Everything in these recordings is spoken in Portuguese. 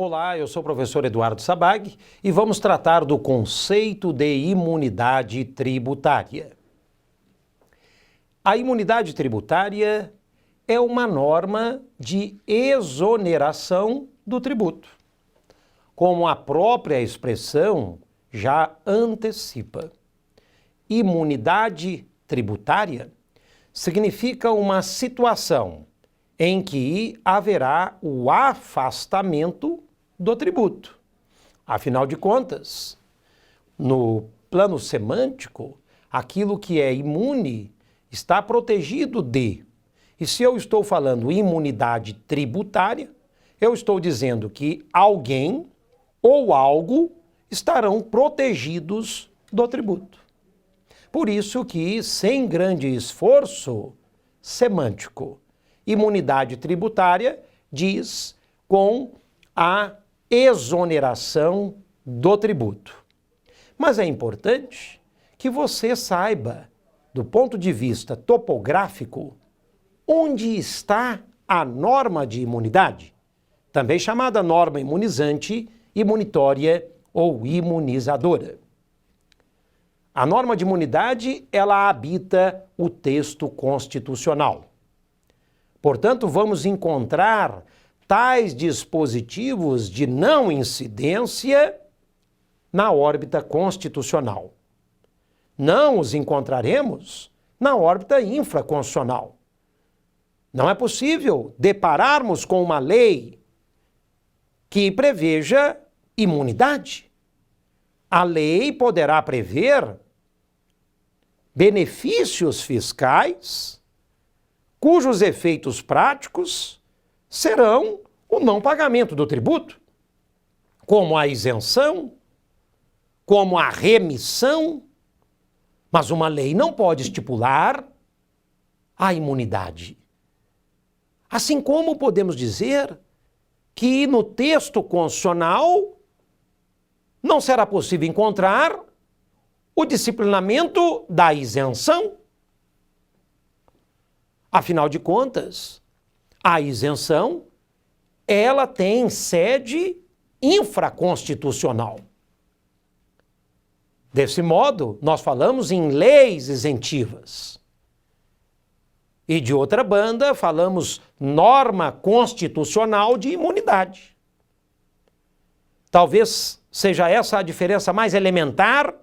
Olá, eu sou o professor Eduardo Sabag e vamos tratar do conceito de imunidade tributária. A imunidade tributária é uma norma de exoneração do tributo, como a própria expressão já antecipa. Imunidade tributária significa uma situação em que haverá o afastamento do tributo. Afinal de contas, no plano semântico, aquilo que é imune está protegido de. E se eu estou falando imunidade tributária, eu estou dizendo que alguém ou algo estarão protegidos do tributo. Por isso que, sem grande esforço semântico, imunidade tributária diz com a exoneração do tributo. Mas é importante que você saiba, do ponto de vista topográfico, onde está a norma de imunidade, também chamada norma imunizante, imunitória ou imunizadora. A norma de imunidade, ela habita o texto constitucional. Portanto, vamos encontrar tais dispositivos de não incidência na órbita constitucional. Não os encontraremos na órbita infraconstitucional. Não é possível depararmos com uma lei que preveja imunidade. A lei poderá prever benefícios fiscais cujos efeitos práticos serão o não pagamento do tributo, como a isenção, como a remissão, mas uma lei não pode estipular a imunidade. Assim como podemos dizer que no texto constitucional não será possível encontrar o disciplinamento da isenção. Afinal de contas, a isenção, ela tem sede infraconstitucional. Desse modo, nós falamos em leis isentivas. E de outra banda, falamos norma constitucional de imunidade. Talvez seja essa a diferença mais elementar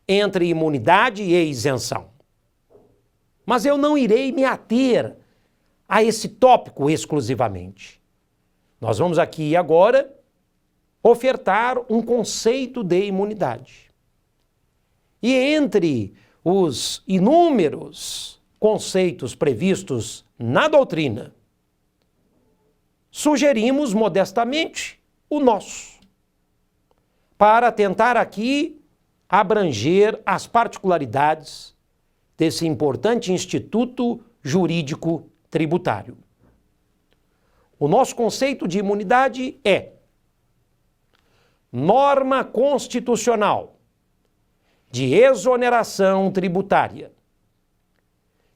entre imunidade e isenção. Mas eu não irei me ater a esse tópico exclusivamente. Nós vamos aqui agora ofertar um conceito de imunidade. E entre os inúmeros conceitos previstos na doutrina, sugerimos modestamente o nosso, para tentar aqui abranger as particularidades desse importante instituto jurídico tributário. O nosso conceito de imunidade é norma constitucional de exoneração tributária,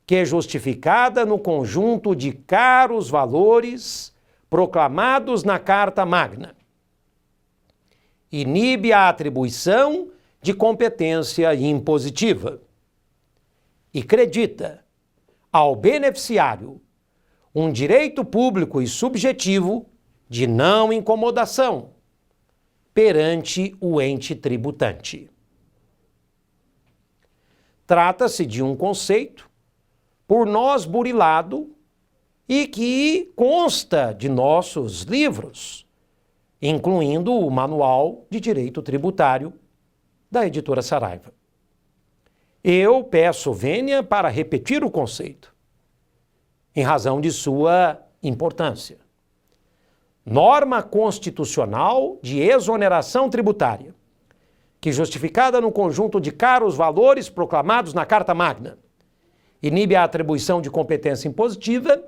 que é justificada no conjunto de caros valores proclamados na Carta Magna. Inibe a atribuição de competência impositiva e credita ao beneficiário um direito público e subjetivo de não incomodação perante o ente tributante. Trata-se de um conceito por nós burilado e que consta de nossos livros, incluindo o Manual de Direito Tributário da editora Saraiva. Eu peço vênia para repetir o conceito, em razão de sua importância. Norma constitucional de exoneração tributária, que justificada no conjunto de caros valores proclamados na Carta Magna, inibe a atribuição de competência impositiva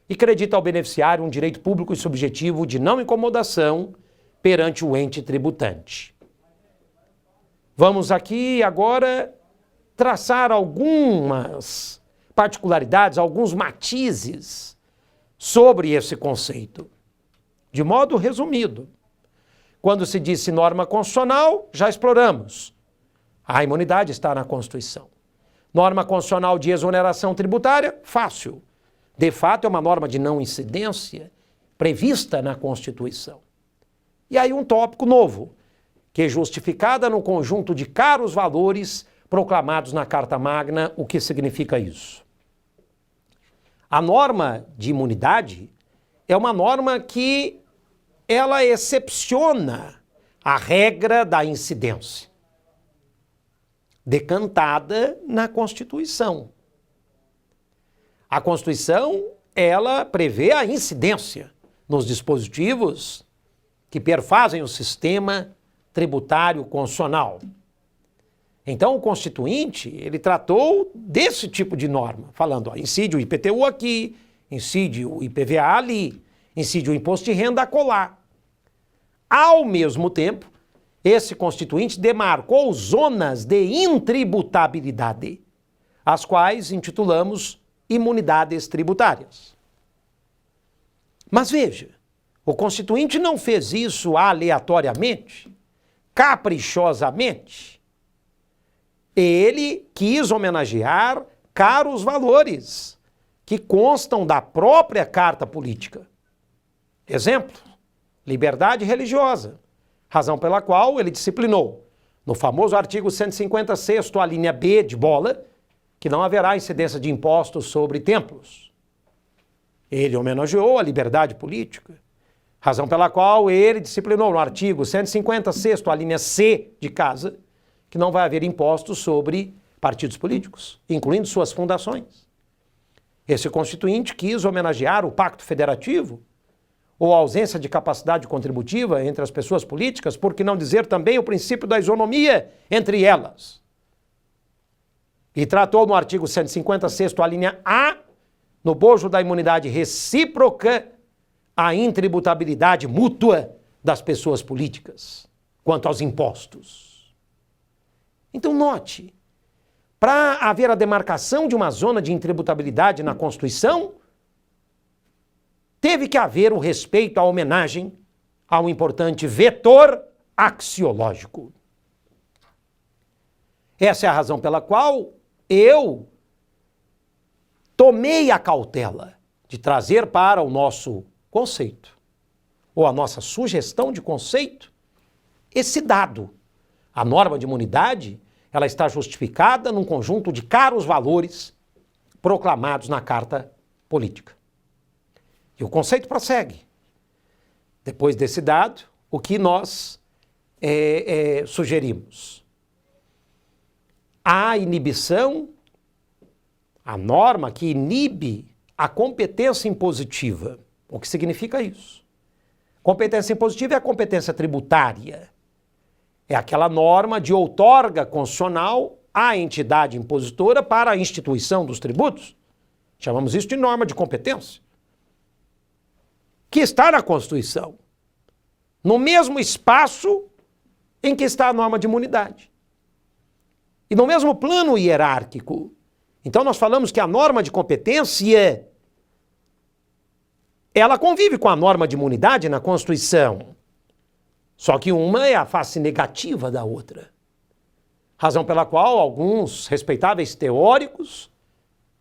e acredita ao beneficiário um direito público e subjetivo de não incomodação perante o ente tributante. Vamos aqui agora traçar algumas particularidades, alguns matizes sobre esse conceito. De modo resumido, Quando se disse norma constitucional, já exploramos. A imunidade está na Constituição. Norma constitucional de exoneração tributária, fácil. De fato, é uma norma de não incidência prevista na Constituição. E aí um tópico novo, que é justificada no conjunto de caros valores proclamados na Carta Magna. O que significa isso? A norma de imunidade é uma norma que ela excepciona a regra da incidência, decantada na Constituição. A Constituição, ela prevê a incidência nos dispositivos que perfazem o sistema tributário constitucional. Então, o Constituinte, ele tratou desse tipo de norma, falando, ó, incide o IPTU aqui, incide o IPVA ali, incide o imposto de renda acolá. Ao mesmo tempo, esse Constituinte demarcou zonas de intributabilidade, as quais intitulamos imunidades tributárias. Mas veja, o Constituinte não fez isso aleatoriamente, caprichosamente. Ele quis homenagear caros valores que constam da própria Carta Política. Exemplo, liberdade religiosa, razão pela qual ele disciplinou, no famoso artigo 156º, a linha B de bola, que não haverá incidência de impostos sobre templos. Ele homenageou a liberdade política, razão pela qual ele disciplinou no artigo 156º, a linha C de casa, que não vai haver impostos sobre partidos políticos, incluindo suas fundações. Esse Constituinte quis homenagear o Pacto Federativo, ou a ausência de capacidade contributiva entre as pessoas políticas, por que não dizer também o princípio da isonomia entre elas. E tratou no artigo 156º, a linha A, no bojo da imunidade recíproca, a intributabilidade mútua das pessoas políticas quanto aos impostos. Então, note, para haver a demarcação de uma zona de intributabilidade na Constituição, teve que haver o respeito à homenagem a um importante vetor axiológico. Essa é a razão pela qual eu tomei a cautela de trazer para o nosso conceito, ou a nossa sugestão de conceito, esse dado. A norma de imunidade, ela está justificada num conjunto de caros valores proclamados na Carta Política. E o conceito prossegue. Depois desse dado, o que nós sugerimos? A inibição, a norma que inibe a competência impositiva. O que significa isso? Competência impositiva é a competência tributária. É aquela norma de outorga constitucional à entidade impositora para a instituição dos tributos. Chamamos isso de norma de competência. Que está na Constituição, no mesmo espaço em que está a norma de imunidade. E no mesmo plano hierárquico. Então nós falamos que a norma de competência, ela convive com a norma de imunidade na Constituição. Só que uma é a face negativa da outra. Razão pela qual alguns respeitáveis teóricos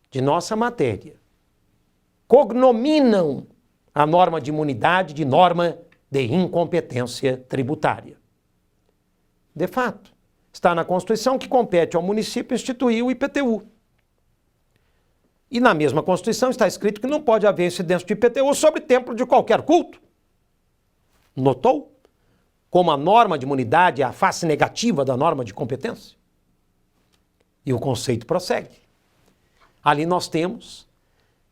de nossa matéria cognominam a norma de imunidade de norma de incompetência tributária. De fato, está na Constituição que compete ao município instituir o IPTU. E na mesma Constituição está escrito que não pode haver incidência de IPTU sobre templo de qualquer culto. Notou? Como a norma de imunidade é a face negativa da norma de competência. E o conceito prossegue. Ali nós temos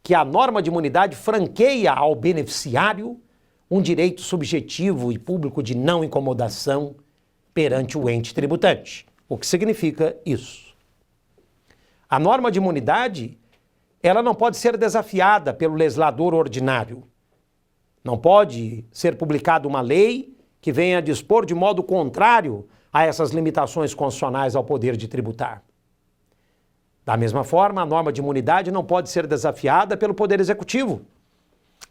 que a norma de imunidade franqueia ao beneficiário um direito subjetivo e público de não incomodação perante o ente tributante. O que significa isso? A norma de imunidade, ela não pode ser desafiada pelo legislador ordinário. Não pode ser publicada uma lei que venha a dispor de modo contrário a essas limitações constitucionais ao poder de tributar. Da mesma forma, a norma de imunidade não pode ser desafiada pelo Poder Executivo.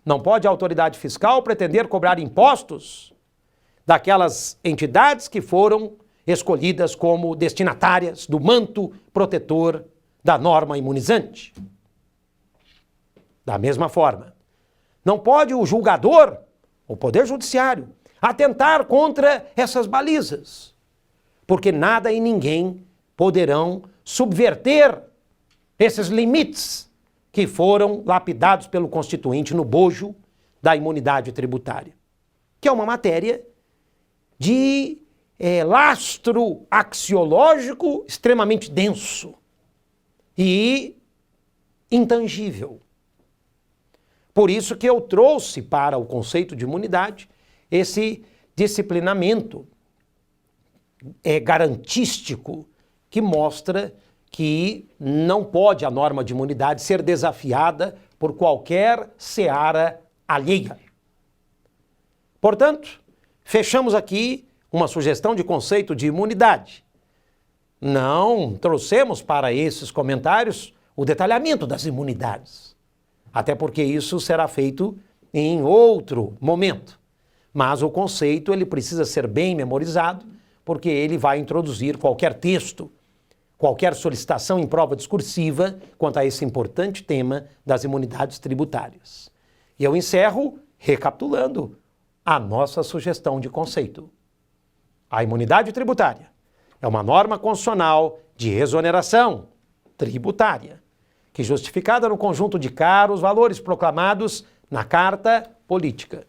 Não pode a autoridade fiscal pretender cobrar impostos daquelas entidades que foram escolhidas como destinatárias do manto protetor da norma imunizante. Da mesma forma, não pode o julgador, o Poder Judiciário, atentar contra essas balizas, porque nada e ninguém poderão subverter esses limites que foram lapidados pelo Constituinte no bojo da imunidade tributária, que é uma matéria de lastro axiológico extremamente denso e intangível. Por isso que eu trouxe para o conceito de imunidade esse disciplinamento garantístico que mostra que não pode a norma de imunidade ser desafiada por qualquer seara alheia. Portanto, fechamos aqui uma sugestão de conceito de imunidade. Não trouxemos para esses comentários o detalhamento das imunidades, até porque isso será feito em outro momento. Mas o conceito ele precisa ser bem memorizado, porque ele vai introduzir qualquer texto, qualquer solicitação em prova discursiva quanto a esse importante tema das imunidades tributárias. E eu encerro recapitulando a nossa sugestão de conceito. A imunidade tributária é uma norma constitucional de exoneração tributária, que, justificada no conjunto de caros valores proclamados na Carta Política,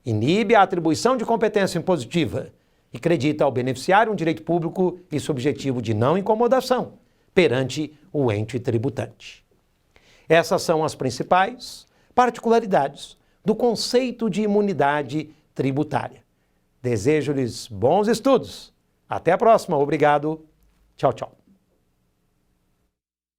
inibe a atribuição de competência impositiva e acredita ao beneficiário um direito público e subjetivo de não incomodação perante o ente tributante. Essas são as principais particularidades do conceito de imunidade tributária. Desejo-lhes bons estudos. Até a próxima. Obrigado. Tchau, tchau.